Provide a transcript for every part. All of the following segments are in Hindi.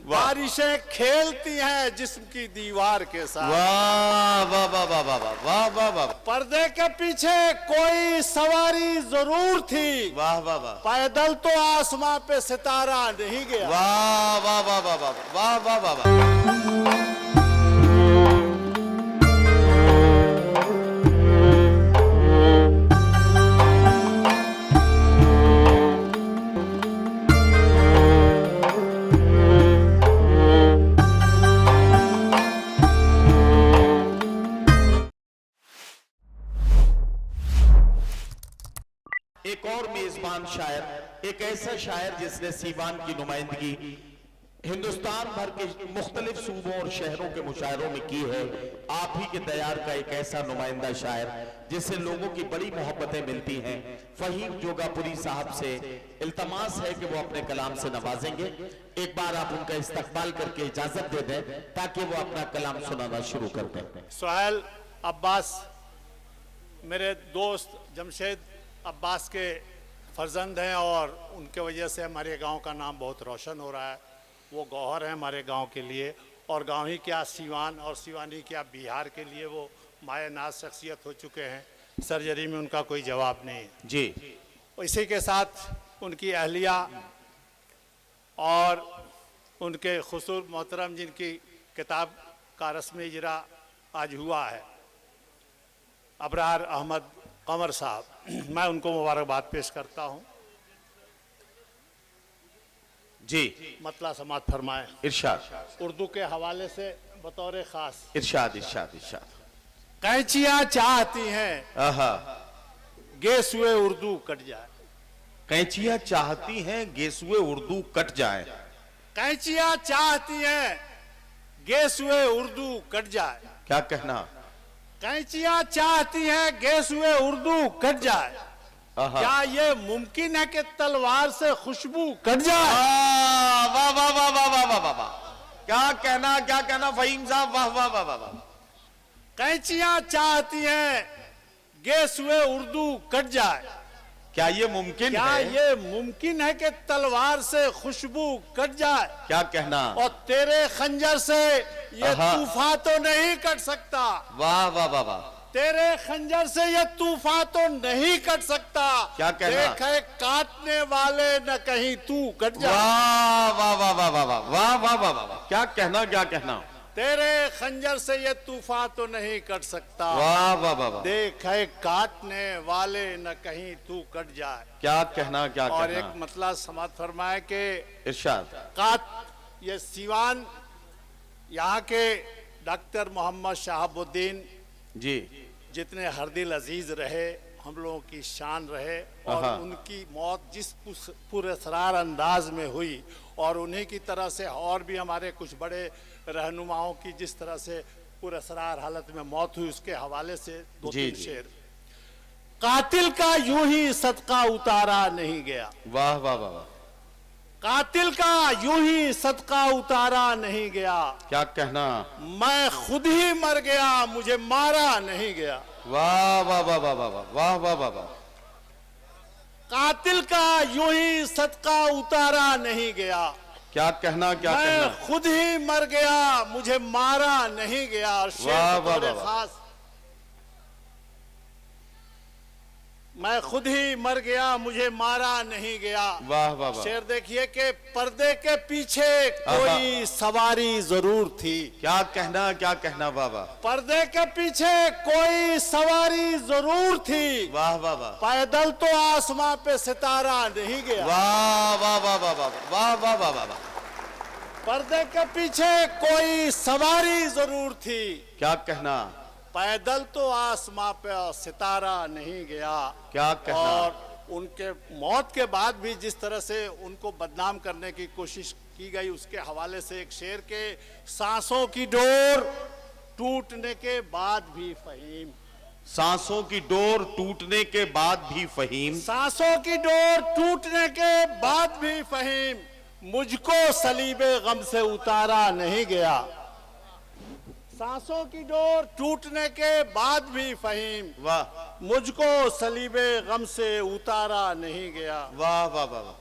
बारिशें खेलती हैं जिस्म की दीवार के साथ। वाह वाह वाह वाह वाह वाह वाह वाह वाह। पर्दे के पीछे कोई सवारी जरूर थी। वाह वाह वाह। पैदल तो आसमां पे सितारा नहीं गया। वाह वाह वाह वाह वाह वाह वाह वाह वाह। एक और मेजबान शायर, एक ऐसा शायर जिसने सीवान की नुमाइंदगी हिंदुस्तान भर के मुख्तलिफ सूबों और शहरों के मुशायरों में की है। आप ही के दयार का एक ऐसा नुमाइंदा शायर जिससे लोगों की बड़ी मोहब्बतें मिलती हैं। फहीम जोगापुरी साहब से इल्तमास है कि वो अपने कलाम से नवाजेंगे। एक बार आप उनका इस्तकबाल करके इजाजत दे दें ताकि वो अपना कलाम सुनाना शुरू कर दें। सुहेल अब्बास मेरे दोस्त जमशेद अब्बास के फर्जंद हैं और उनके वजह से हमारे गांव का नाम बहुत रोशन हो रहा है। वो गौहर हैं हमारे गांव के लिए, और गांव ही क्या सीवान और सीवानी क्या बिहार के लिए वो माए नाज शख्सियत हो चुके हैं। सर्जरी में उनका कोई जवाब नहीं है जी। इसी के साथ उनकी अहलिया और उनके खुसूर मोहतरम जिनकी किताब का रस्मी इजरा आज हुआ है, अबरार अहमद कमर साहब, मैं उनको मुबारकबाद पेश करता हूँ। जी मतला समात फरमाए। इरशाद। उर्दू के हवाले से बतौर खास इरशाद इरशाद इरशाद। कैंचियाँ चाहती हैं आहा। गेसुए उर्दू कट जाए। कैंचियां चाहती हैं गेसुए उर्दू कट जाए। कैंचियाँ चाहती हैं गेसुए उर्दू कट जाए। क्या कहना? कैंचियाँ चाहती हैं गेसुए उर्दू कट जाए। क्या ये मुमकिन है कि तलवार से खुशबू कट जाए? वाह वाह वाह वाह वाह वाह वाह। क्या कहना फहीम साहब? वाह वाह वाह वाह वाह। कैंचियाँ चाहती हैं गेसुए उर्दू कट जाए। क्या ये मुमकिन क्या है? ये मुमकिन है कि तलवार से खुशबू कट जाए? क्या कहना? और तेरे खंजर से ये तूफान तो नहीं कट सकता। वाह वाह वाह वाह। तेरे खंजर से ये तूफान तो नहीं कट सकता। क्या कहना? देखे काटने वाले न कहीं तू कट जाए। वाह वाह वाह वाह वाह वाह वाह वाह वाह वाह। क्या कहना? क्या कहना? तेरे खंजर से ये तूफान तो नहीं कट सकता। वाह वाह वाह वाह। देखे काटने वाले न कहीं तू कट जाए। क्या कहना? क्या कहना? और एक मतलब समाज फरमाए कि इरशाद। ये सीवान यहाँ के डॉक्टर मोहम्मद शहाबुद्दीन जी जितने हरदिल अजीज रहे, हम लोगों की शान रहे, और उनकी मौत जिस पुरअसरार अंदाज में हुई, और उन्हीं की तरह से और भी हमारे कुछ बड़े रहनुमाओं की जिस तरह से पुरअसरार हालत में मौत हुई, उसके हवाले से दो तीन शेर। कातिल का यूं ही सदका उतारा नहीं गया। वाह वाह वाह वाह। कातिल का यूं ही सदका उतारा नहीं गया। क्या कहना? मैं खुद ही मर गया, मुझे मारा नहीं गया। वाह वाह वाह वाह वाह वाह वाह वाह वाह। कातिल का यूं ही सदका उतारा नहीं गया। क्या कहना? क्या कहना? मैं खुद ही मर गया, मुझे मारा नहीं गया। और शेर खास, मैं खुद ही मर गया, मुझे मारा नहीं गया। वाह वाह वाह। शेर देखिए कि पर्दे के पीछे कोई सवारी जरूर थी। क्या कहना? क्या कहना? वाह वाह। पर्दे के पीछे कोई सवारी जरूर थी। वाह वाह वाह। पैदल तो आसमां पे सितारा नहीं गया। वाह वाह वाह वाह वाह वाह वाह वाह वाह। पर्दे के पीछे कोई सवारी जरूर थी। क्या कहना? पैदल तो आसमां पे सितारा नहीं गया। क्या कहना? और उनके मौत के बाद भी जिस तरह से उनको बदनाम करने की कोशिश की गई, उसके हवाले से एक शेर के सांसों की डोर टूटने के बाद भी फहीम। सांसों की डोर टूटने के बाद भी फहीम। सांसों की डोर टूटने के बाद भी फहीम, मुझको सलीबे गम से उतारा नहीं गया। सांसों की डोर टूटने के बाद भी फहीम, वाह, मुझको सलीबे गम से उतारा नहीं गया। वाह वाह वाह वाह।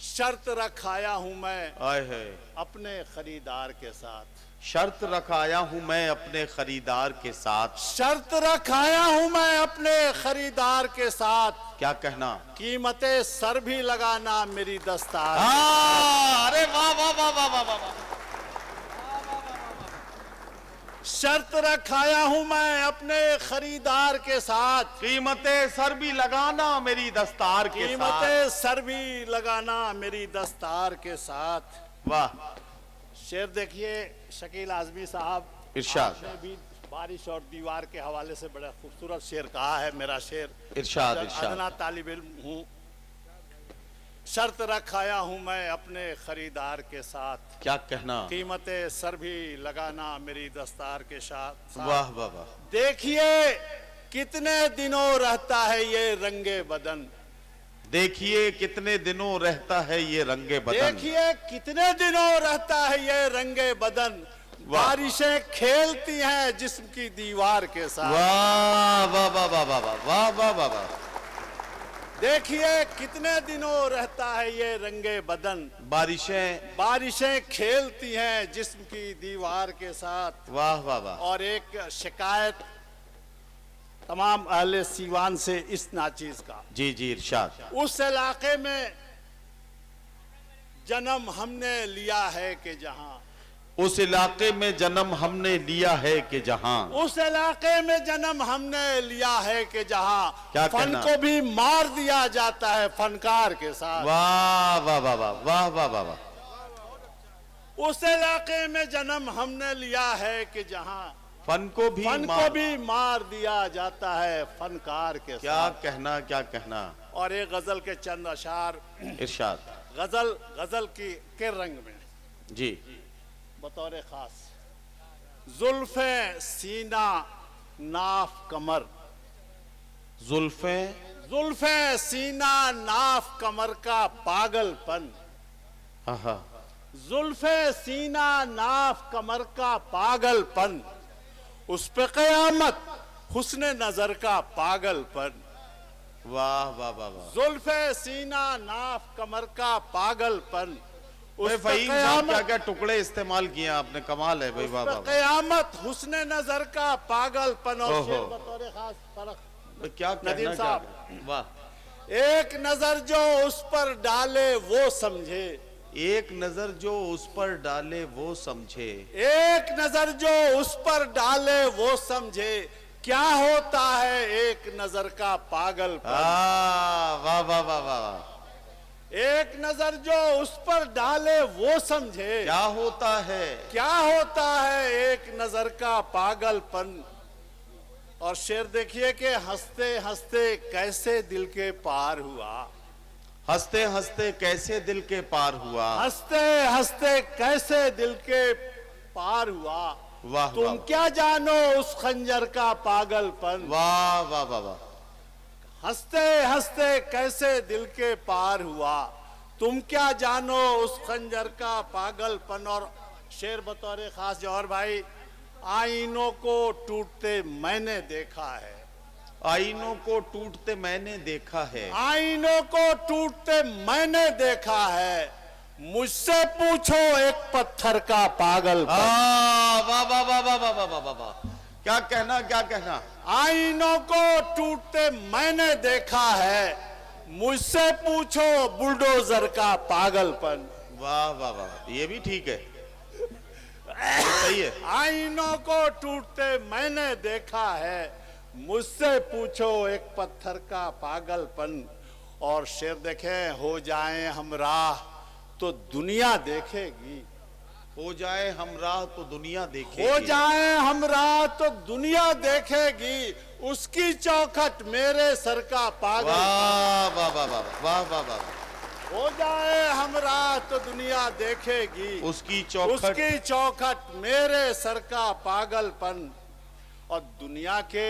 शर्त रख आया हूं मैं आए है, अपने खरीदार के साथ। शर्त रख आया हूं मैं अपने खरीदार के साथ। शर्त रख आया हूं मैं अपने खरीदार के साथ। क्या कहना? कीमतें सर भी लगाना मेरी दस्तार। अरे वाह वाह वाह वाह वाह वाह। शर्त रख आया हूं मैं अपने खरीदार के साथ। कीमतें सर भी लगाना मेरी दस्तार के साथ। कीमतें सर भी लगाना मेरी दस्तार के साथ। वाह। शेर देखिए शकील आजमी साहब, इरशाद। आपने भी बारिश और दीवार के हवाले से बड़ा खूबसूरत शेर कहा है। मेरा शेर इरशाद इरशाद। अदना तालिब इल्म हूँ। शर्त रख आया हूँ मैं अपने खरीदार के साथ। क्या कहना? कीमतें सर भी लगाना मेरी दस्तार के साथ। वाह वाह वाह। देखिए कितने दिनों रहता है ये रंगे बदन। देखिए कितने दिनों रहता है ये रंगे बदन। देखिए कितने दिनों रहता है ये रंगे बदन। बारिशें खेलती हैं जिस्म की दीवार के साथ। वाह वाह वाह वाह वाह वाह वाह वाह वाह। देखिए कितने दिनों रहता है ये रंगे बदन। बारिशें खेलती हैं जिस्म की दीवार के साथ। वाह वाह वाह। और एक शिकायत तमाम अहले सीवान से इस नाचीज का। जी जी इरशाद। उस इलाके में जन्म हमने लिया है कि जहां। उस इलाके में जन्म हमने लिया है कि जहां। उस इलाके में जन्म हमने लिया है कि जहां क्या फन कहना? को भी मार दिया जाता है फनकार के साथ। वाह वाह वाह वाह वाह वाह वाह वाह। उस इलाके में जन्म हमने लिया है कि जहां फन को भी मार दिया जाता है फनकार के क्या साथ। कहना? क्या कहना? और एक गजल के चंद अशार इरशाद। गजल के रंग में जी। बतौर खास। जुल्फे सीना नाफ कमर। जुल्फे सीना नाफ कमर का पागलपन। आहा। जुल्फे सीना नाफ कमर का पागलपन। उस पे कयामत हुस्ने नजर का पागलपन। वाह वाह वाह वाह। जुल्फे सीना नाफ कमर का पागलपन। उस पे फहीम साहब कयामत क्या क्या टुकड़े इस्तेमाल किए आपने, कमाल है भाई। वाह वाह वाह। कयामत हुस्ने नजर का पागलपन। और ओहो। शेर बतौर खास फर्क। क्या नदीम कहना? साहब। क्या? वाह। एक नजर जो उस पर डाले वो समझे। एक नजर जो उस पर डाले वो समझे। एक नजर जो उस पर डाले वो समझे। क्या होता है एक नजर का पागलपन। वाह वाह वाह वाह। एक नजर जो उस पर डाले वो समझे। क्या होता है? क्या होता है एक नजर का पागलपन। और शेर देखिए कि हंसते हंसते कैसे दिल के पार हुआ। हंसते हंसते कैसे दिल के पार हुआ। हंसते हंसते कैसे दिल के पार हुआ। वाह तुम वाह। क्या जानो उस खंजर का पागलपन। वाह वाह वाह वाह। हंसते हंसते कैसे दिल के पार हुआ। तुम क्या जानो उस खंजर का पागलपन। और शेर बतौर खास जौहर भाई। आईनों को टूटते मैंने देखा है। आईनों को टूटते मैंने देखा है। आईनों को टूटते मैंने देखा है। मुझसे पूछो एक पत्थर का पागलपन। वाह वाह वाह वाह वाह वाह वाह वाह वाह। क्या कहना? क्या कहना? आईनों को टूटते मैंने देखा है। मुझसे पूछो बुलडोजर का पागलपन। वाह वाह वाह। ये भी ठीक है, ये सही है। आईनों को टूटते मैंने देखा है। मुझसे पूछो एक पत्थर का पागलपन। और शेर देखें हो जाएं हम राह तो दुनिया देखेगी। हो जाए हम राह तो दुनिया देखेगी। हो जाए हम राह तो दुनिया देखेगी। उसकी चौखट मेरे सर का पागल। वाह वाह वाह वाह वाह वाह वाह। हो जाए हम राह तो दुनिया देखेगी। उसकी चौखट मेरे सर का पागलपन। और दुनिया के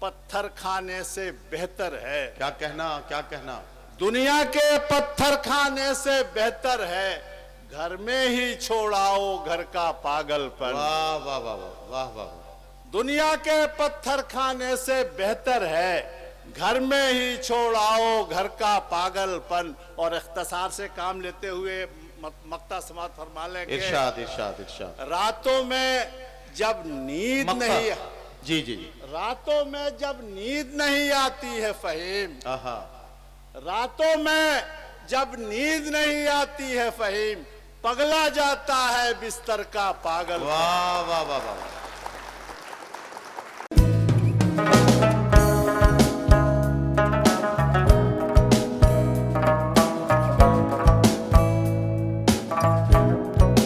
पत्थर खाने से बेहतर है। क्या कहना? क्या कहना? दुनिया के पत्थर खाने से बेहतर है घर में ही छोड़ाओ घर का पागलपन। वाह वाह वाह वाह वाह वाह। दुनिया के पत्थर खाने से बेहतर है घर में ही छोड़ आओ घर का पागलपन। और इख्तिसार से काम लेते हुए मक्ता समात फरमा लेंगे। इरशाद इरशाद इरशाद। रातों में जब नींद नहीं, जी जी, रातों में जब नींद नहीं आती है फहीम, आहा, रातों में जब नींद नहीं आती है फहीम, पगला जाता है बिस्तर का पागल। वाह वाह वाह वाह।